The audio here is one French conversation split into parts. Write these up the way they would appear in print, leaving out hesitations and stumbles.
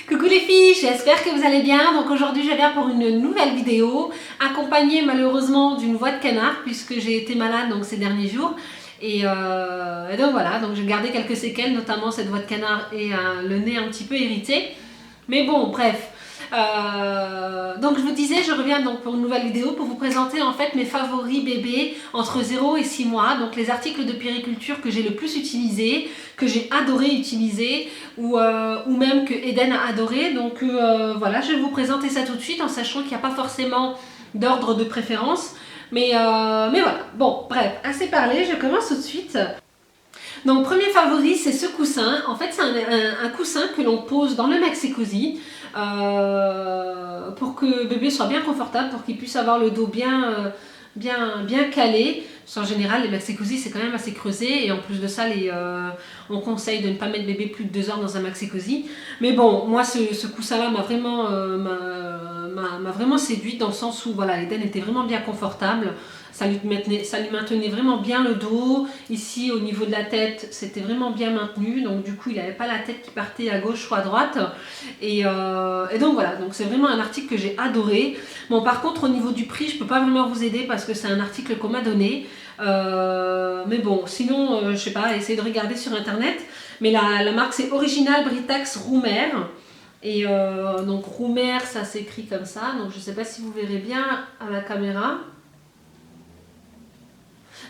Coucou les filles, j'espère que vous allez bien. Donc aujourd'hui je viens pour une nouvelle vidéo, accompagnée malheureusement d'une voix de canard puisque j'ai été malade donc ces derniers jours. Et donc voilà, donc j'ai gardé quelques séquelles, notamment cette voix de canard et le nez un petit peu irrité. Mais bon, bref. Donc je vous disais, je reviens donc pour une nouvelle vidéo pour vous présenter en fait mes favoris bébés entre 0 et 6 mois, donc les articles de puériculture que j'ai le plus utilisés, que j'ai adoré utiliser ou même que Eden a adoré. Donc voilà, je vais vous présenter ça tout de suite en sachant qu'il n'y a pas forcément d'ordre de préférence. Mais voilà, bon bref, assez parlé, je commence tout de suite. Donc premier favori, c'est ce coussin. En fait, c'est un coussin que l'on pose dans le maxi-cosy pour que bébé soit bien confortable, pour qu'il puisse avoir le dos bien calé. Parce qu'en général, les maxi-cosy, c'est quand même assez creusé. Et en plus de ça, on conseille de ne pas mettre bébé plus de 2 heures dans un maxi-cosy. Mais bon, moi, ce coussin-là m'a vraiment séduite dans le sens où voilà, Eden était vraiment bien confortable. Ça lui maintenait vraiment bien le dos. Ici, au niveau de la tête, c'était vraiment bien maintenu. Donc, du coup, il n'avait pas la tête qui partait à gauche ou à droite. Et donc, voilà. Donc, c'est vraiment un article que j'ai adoré. Bon, par contre, au niveau du prix, je ne peux pas vraiment vous aider parce que c'est un article qu'on m'a donné. Mais bon, sinon, je ne sais pas, essayez de regarder sur Internet. Mais la marque, c'est Original Britax Roumer. Et donc, Roumer, ça s'écrit comme ça. Donc, je ne sais pas si vous verrez bien à la caméra.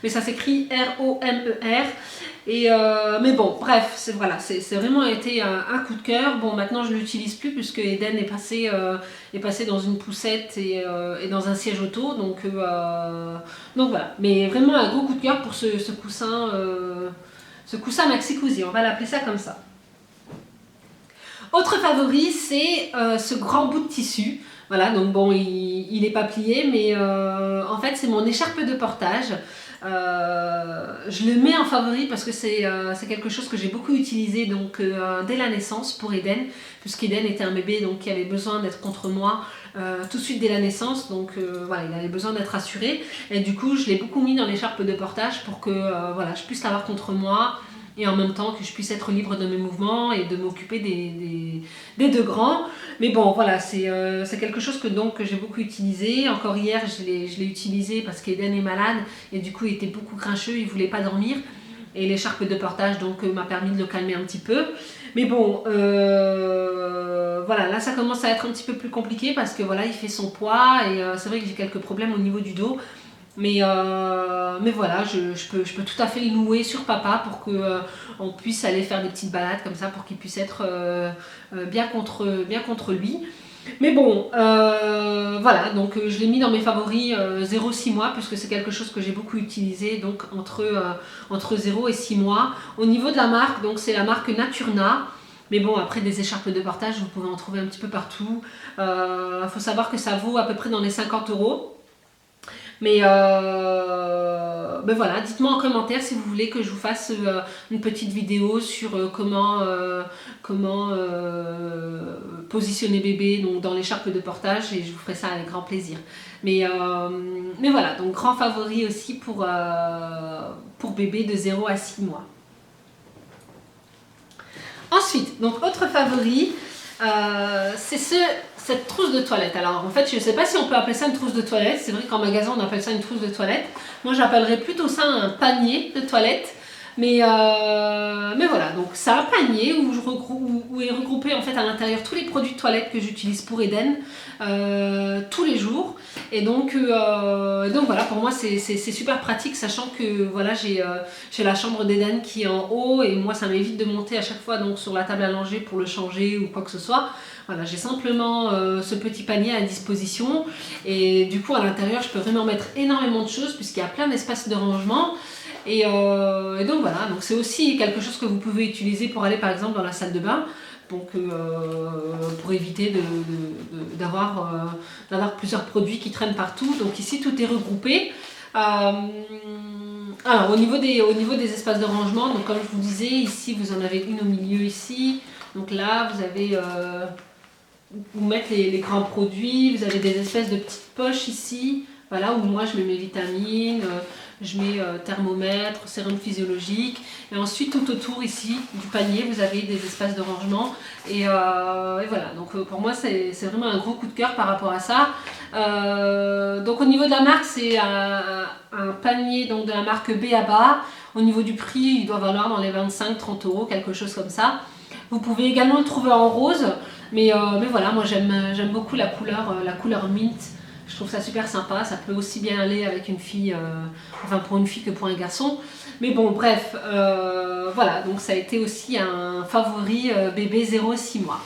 Mais ça s'écrit R-O-M-E-R. Et mais bon, bref, c'est vraiment été un coup de cœur. Bon, maintenant je ne l'utilise plus puisque Eden est passé dans une poussette et dans un siège auto. Donc voilà. Mais vraiment un gros coup de cœur pour ce coussin maxi-cosy. On va l'appeler ça comme ça. Autre favori, c'est ce grand bout de tissu. Voilà, donc bon, il n'est pas plié, mais en fait, c'est mon écharpe de portage. Je le mets en favori parce que c'est quelque chose que j'ai beaucoup utilisé donc, dès la naissance pour Eden, puisqu'Eden était un bébé donc, qui avait besoin d'être contre moi tout de suite dès la naissance, donc voilà, il avait besoin d'être assuré. Et du coup, je l'ai beaucoup mis dans l'écharpe de portage pour que voilà, je puisse l'avoir contre moi. Et en même temps que je puisse être libre de mes mouvements et de m'occuper des deux grands. Mais bon, voilà, c'est quelque chose que j'ai beaucoup utilisé. Encore hier, je l'ai utilisé parce qu'Eden est malade et du coup, il était beaucoup grincheux, il ne voulait pas dormir. Et l'écharpe de portage m'a permis de le calmer un petit peu. Mais bon, voilà, là, ça commence à être un petit peu plus compliqué parce que voilà, il fait son poids et c'est vrai que j'ai quelques problèmes au niveau du dos. Mais voilà, je peux tout à fait le louer sur papa pour qu'on puisse aller faire des petites balades comme ça pour qu'il puisse être bien contre lui. Mais bon, voilà, donc je l'ai mis dans mes favoris 0-6 mois puisque c'est quelque chose que j'ai beaucoup utilisé donc entre 0 et 6 mois. Au niveau de la marque, donc c'est la marque Naturna. Mais bon, après des écharpes de portage, vous pouvez en trouver un petit peu partout. Faut savoir que ça vaut à peu près dans les 50 €. Mais voilà, dites-moi en commentaire si vous voulez que je vous fasse une petite vidéo sur comment positionner bébé donc, dans l'écharpe de portage et je vous ferai ça avec grand plaisir. Mais voilà, donc grand favori aussi pour bébé de 0 à 6 mois. Ensuite, donc autre favori, c'est cette trousse de toilette. Alors en fait, je ne sais pas si on peut appeler ça une trousse de toilette. C'est vrai qu'en magasin, on appelle ça une trousse de toilette. Moi, j'appellerais plutôt ça un panier de toilette. Mais voilà, donc c'est un panier où est regroupé en fait à l'intérieur tous les produits de toilette que j'utilise pour Eden tous les jours. Et donc voilà, pour moi c'est super pratique, sachant que voilà, j'ai la chambre d'Eden qui est en haut et moi ça m'évite de monter à chaque fois donc, sur la table à langer pour le changer ou quoi que ce soit. Voilà, j'ai simplement ce petit panier à disposition et du coup à l'intérieur je peux vraiment mettre énormément de choses puisqu'il y a plein d'espaces de rangement. Et donc voilà, donc c'est aussi quelque chose que vous pouvez utiliser pour aller par exemple dans la salle de bain, donc pour éviter d'avoir plusieurs produits qui traînent partout. Donc ici tout est regroupé. Alors au niveau des espaces de rangement, donc comme je vous disais, ici vous en avez une au milieu ici. Donc là vous avez vous mettre les grands produits, vous avez des espèces de petites poches ici. Voilà, où moi je mets mes vitamines, Je mets thermomètre, sérum physiologique. Et ensuite, tout autour ici du panier, vous avez des espaces de rangement. Et voilà, donc pour moi, c'est vraiment un gros coup de cœur par rapport à ça. Donc au niveau de la marque, c'est un panier donc, de la marque B.A.B.A. Au niveau du prix, il doit valoir dans les 25-30 euros, quelque chose comme ça. Vous pouvez également le trouver en rose. Mais voilà, moi j'aime beaucoup la couleur mint. Je trouve ça super sympa. Ça peut aussi bien aller avec une fille, enfin pour une fille que pour un garçon. Mais bon, bref, voilà. Donc ça a été aussi un favori bébé 0-6 mois.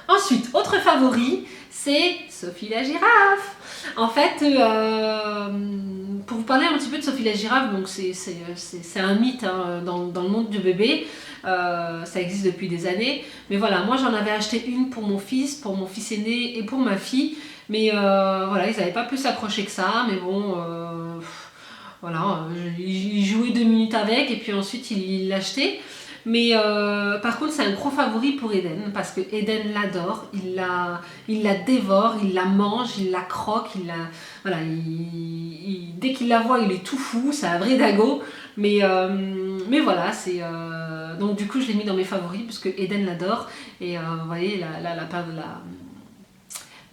Ensuite, autre favori, c'est Sophie la girafe. En fait, pour vous parler un petit peu de Sophie la girafe, donc c'est un mythe hein, dans le monde du bébé. Ça existe depuis des années. Mais voilà, moi j'en avais acheté une pour mon fils aîné et pour ma fille. Mais voilà, ils n'avaient pas plus accroché que ça. Mais bon, voilà, il jouait 2 minutes avec et puis ensuite il l'achetait. Mais par contre, c'est un gros favori pour Eden parce que Eden l'adore, il la dévore, il la mange, il la croque, voilà, dès qu'il la voit, il est tout fou, c'est un vrai dago. Mais voilà, donc du coup, je l'ai mis dans mes favoris parce que Eden l'adore. Et vous voyez,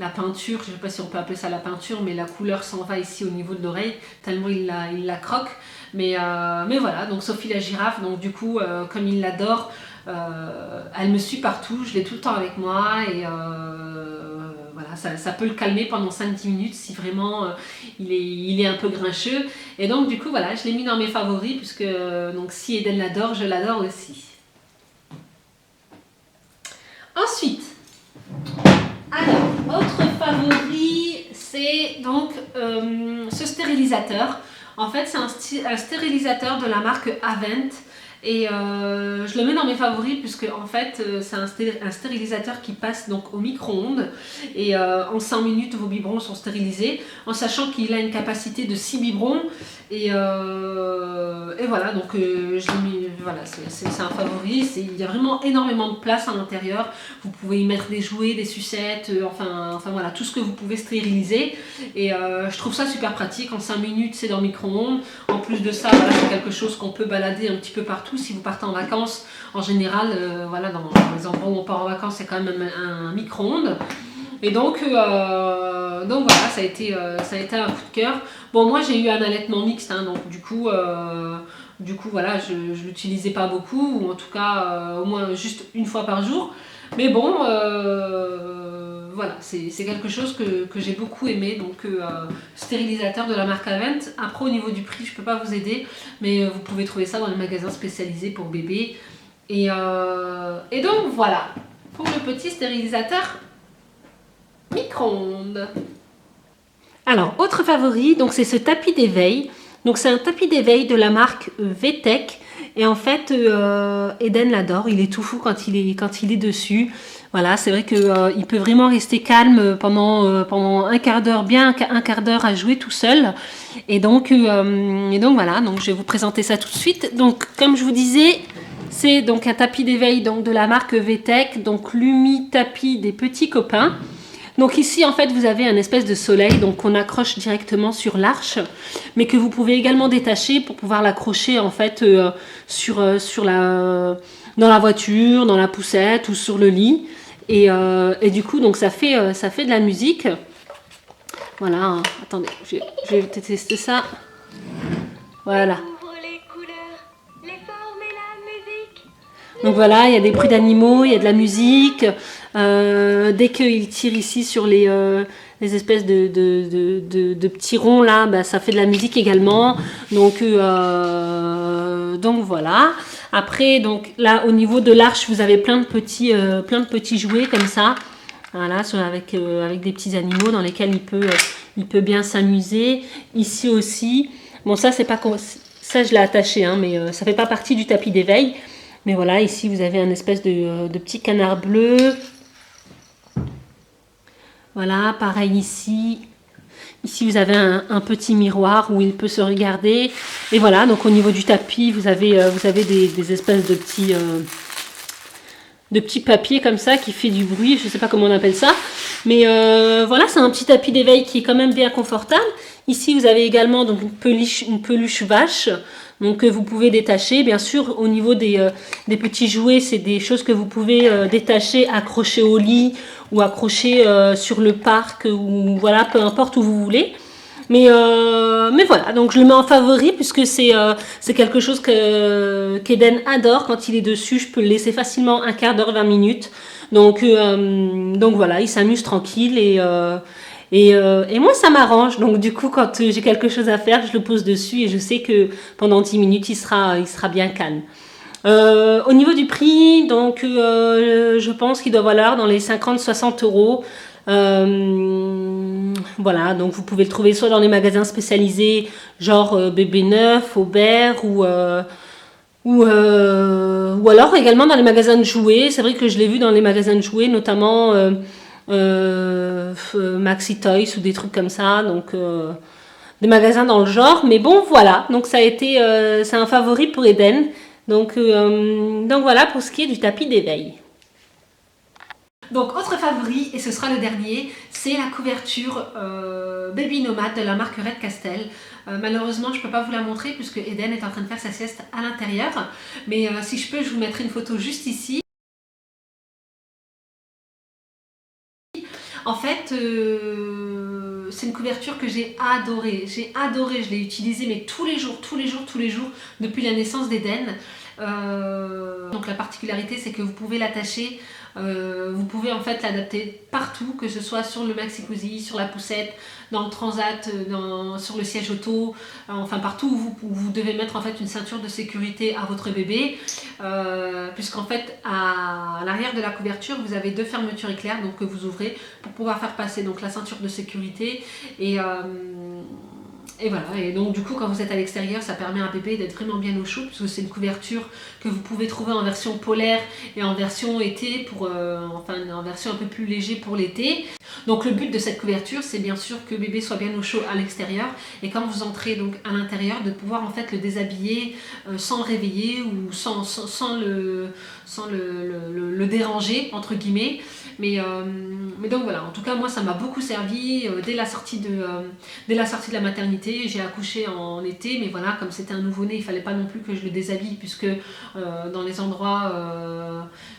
la peinture, je ne sais pas si on peut appeler ça la peinture, mais la couleur s'en va ici au niveau de l'oreille, tellement il la croque. Mais voilà, donc Sophie la girafe, donc du coup, comme il l'adore, elle me suit partout, je l'ai tout le temps avec moi et voilà, ça peut le calmer pendant 5-10 minutes si vraiment il est un peu grincheux. Et donc du coup, voilà, je l'ai mis dans mes favoris puisque donc, si Eden l'adore, je l'adore aussi. Ensuite, alors, autre favori, c'est donc ce stérilisateur. En fait, c'est un stérilisateur de la marque Avent. Et je le mets dans mes favoris puisque en fait c'est un stérilisateur qui passe donc au micro-ondes et en 5 minutes vos biberons sont stérilisés en sachant qu'il a une capacité de 6 biberons et voilà donc je l'ai mis, voilà, c'est un favori, il y a vraiment énormément de place à l'intérieur, vous pouvez y mettre des jouets, des sucettes, enfin voilà tout ce que vous pouvez stériliser et je trouve ça super pratique, en 5 minutes c'est dans le micro-ondes, en plus de ça voilà, c'est quelque chose qu'on peut balader un petit peu partout. Si vous partez en vacances, en général, voilà, dans les endroits où on part en vacances, c'est quand même un micro-ondes. Et donc voilà, ça a été un coup de cœur. Bon, moi j'ai eu un allaitement mixte, hein, donc du coup voilà, je l'utilisais pas beaucoup, ou en tout cas au moins juste une fois par jour. Mais bon, voilà, c'est quelque chose que j'ai beaucoup aimé, donc stérilisateur de la marque Avent. Après au niveau du prix, je peux pas vous aider, mais vous pouvez trouver ça dans les magasins spécialisés pour bébés. Et donc voilà, pour le petit stérilisateur micro-ondes. Alors, autre favori, donc c'est ce tapis d'éveil. Donc c'est un tapis d'éveil de la marque VTech. Et en fait, Eden l'adore, il est tout fou quand il est dessus. Voilà, c'est vrai qu'il peut vraiment rester calme pendant un quart d'heure, bien un quart d'heure à jouer tout seul. Et donc voilà, donc je vais vous présenter ça tout de suite. Donc comme je vous disais, c'est donc un tapis d'éveil de la marque VTech, donc Lumi tapis des petits copains. Donc ici en fait vous avez un espèce de soleil donc qu'on accroche directement sur l'arche, mais que vous pouvez également détacher pour pouvoir l'accrocher en fait dans la voiture, dans la poussette ou sur le lit. Et du coup donc ça fait de la musique. Voilà, hein. Attendez, je vais tester ça. Voilà. Donc voilà, il y a des bruits d'animaux, il y a de la musique. Dès qu'il tire ici sur les espèces de petits ronds là, bah, ça fait de la musique également. Donc voilà. Après, donc là au niveau de l'arche, vous avez plein de petits jouets comme ça. Voilà, avec des petits animaux dans lesquels il peut bien s'amuser. Ici aussi. Bon, ça c'est pas ça je l'ai attaché, hein, mais ça fait pas partie du tapis d'éveil. Mais voilà, ici vous avez un espèce de petit canard bleu. Voilà, pareil ici. Ici vous avez un petit miroir où il peut se regarder. Et voilà, donc au niveau du tapis, vous avez des espèces de petits papiers comme ça qui fait du bruit, je sais pas comment on appelle ça. Mais voilà, c'est un petit tapis d'éveil qui est quand même bien confortable. Ici, vous avez également donc, une peluche vache. Donc vous pouvez détacher, bien sûr au niveau des petits jouets, c'est des choses que vous pouvez détacher, accrocher au lit ou accrocher sur le parc ou voilà, peu importe où vous voulez. Mais voilà, donc je le mets en favori puisque c'est quelque chose qu'Eden adore quand il est dessus. Je peux le laisser facilement un quart d'heure, 20 minutes. Donc voilà, il s'amuse tranquille et moi, ça m'arrange. Donc, du coup, quand j'ai quelque chose à faire, je le pose dessus et je sais que pendant 10 minutes, il sera bien calme. Au niveau du prix, donc, je pense qu'il doit valoir dans les 50-60 euros. Voilà, donc vous pouvez le trouver soit dans les magasins spécialisés, genre Bébé Neuf, Aubert ou alors également dans les magasins de jouets. C'est vrai que je l'ai vu dans les magasins de jouets, notamment Maxi Toys ou des trucs comme ça, donc des magasins dans le genre. Mais bon, voilà, donc ça a été, c'est un favori pour Eden. Donc voilà pour ce qui est du tapis d'éveil. Donc autre favori, et ce sera le dernier, c'est la couverture Baby Nomade de la marque Red Castel. Malheureusement, je ne peux pas vous la montrer puisque Eden est en train de faire sa sieste à l'intérieur. Mais si je peux, je vous mettrai une photo juste ici. En fait, c'est une couverture que j'ai adorée. J'ai adoré, je l'ai utilisée mais tous les jours, depuis la naissance d'Eden. Donc la particularité, c'est que vous pouvez l'attacher, vous pouvez en fait l'adapter partout, que ce soit sur le maxi-cousy, sur la poussette, dans le transat, sur le siège auto, enfin partout où vous devez mettre en fait une ceinture de sécurité à votre bébé, puisqu'en fait à l'arrière de la couverture vous avez deux fermetures éclairs donc que vous ouvrez pour pouvoir faire passer donc la ceinture de sécurité et voilà, et donc du coup quand vous êtes à l'extérieur, ça permet à un bébé d'être vraiment bien au chaud, puisque c'est une couverture que vous pouvez trouver en version polaire et en version été, enfin en version un peu plus léger pour l'été. Donc le but de cette couverture, c'est bien sûr que bébé soit bien au chaud à l'extérieur, et quand vous entrez donc à l'intérieur, de pouvoir en fait le déshabiller sans le réveiller ou sans le déranger entre guillemets. Mais donc voilà, en tout cas moi ça m'a beaucoup servi dès la sortie de la maternité. J'ai accouché en été, mais voilà, comme c'était un nouveau-né, il fallait pas non plus que je le déshabille, puisque dans les endroits,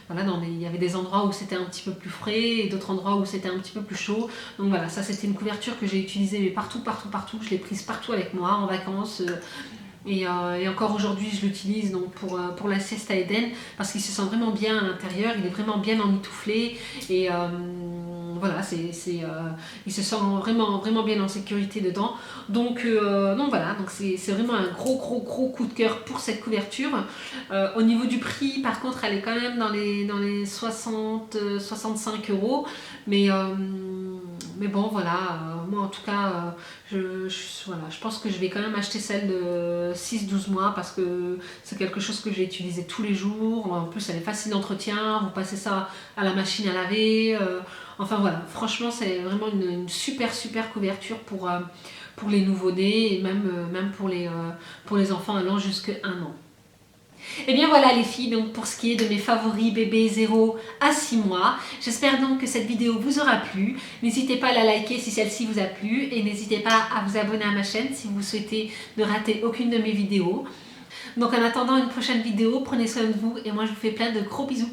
voilà, il y avait des endroits où c'était un petit peu plus frais et d'autres endroits où c'était un petit peu plus chaud. Donc voilà, ça c'était une couverture que j'ai utilisée mais partout, je l'ai prise partout avec moi, en vacances. Et encore aujourd'hui, je l'utilise donc pour la sieste à Eden, parce qu'il se sent vraiment bien à l'intérieur, il est vraiment bien emmitouflé et voilà, il se sent vraiment bien en sécurité dedans. Donc voilà, donc c'est vraiment un gros coup de cœur pour cette couverture. Au niveau du prix, par contre, elle est quand même dans les 60-65 euros, mais bon voilà, moi en tout cas voilà, je pense que je vais quand même acheter celle de 6-12 mois, parce que c'est quelque chose que j'ai utilisé tous les jours. En plus elle est facile d'entretien, vous passez ça à la machine à laver, enfin voilà, franchement c'est vraiment une super couverture pour les nouveau-nés et même pour les enfants allant jusqu'à 1 an. Et bien voilà les filles, donc pour ce qui est de mes favoris bébés 0 à 6 mois. J'espère donc que cette vidéo vous aura plu. N'hésitez pas à la liker si celle-ci vous a plu, et n'hésitez pas à vous abonner à ma chaîne si vous souhaitez ne rater aucune de mes vidéos. Donc en attendant une prochaine vidéo, prenez soin de vous et moi je vous fais plein de gros bisous.